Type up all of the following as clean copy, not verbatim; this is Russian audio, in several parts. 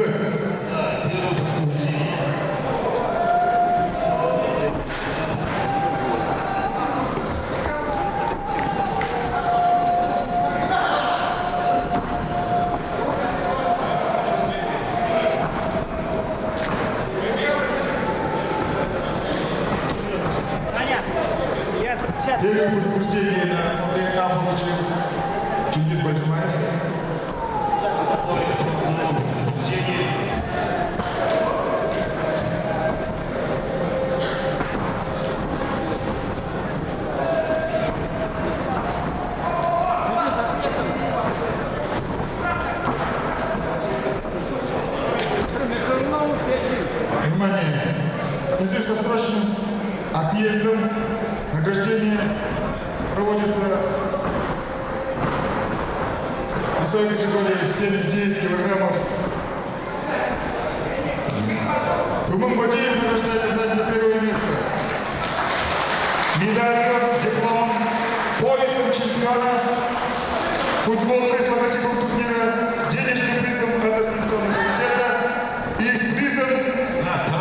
за первое побуждение. Первое побуждение на время получил Чингиз Баджимаев. Внимание! В связи со срочным отъездом награждение проводится в весовой категории 79 килограммов. Туман Бадиев награждается за первое место. Медалью, дипломом, поясом чемпиона, футболкой с логотипом турнира, денежным призом от организационного комитета и с призом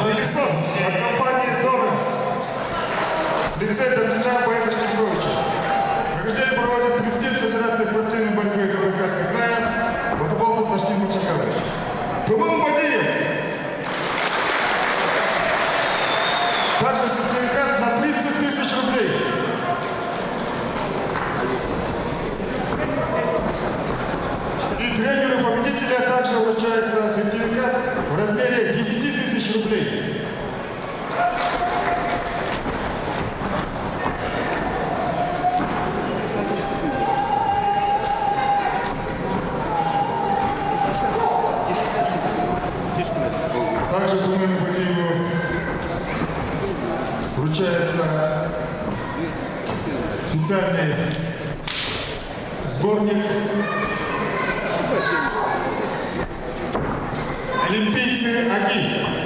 пылесос от компании «Довес». Лицей Дончича Бояка Штиковича. Награждение проводит президент Федерации спортивной борьбы из Забайкальского края Батабалтов Наштин Мачакадович. Туман Бадиев. Также сертификат на 30 тысяч рублей. И тренеру победителя также вручается сертификат в размере 10 тысяч рублей. Также Туману Бадиеву вручается специальный сборник «Олимпийцы АГИ».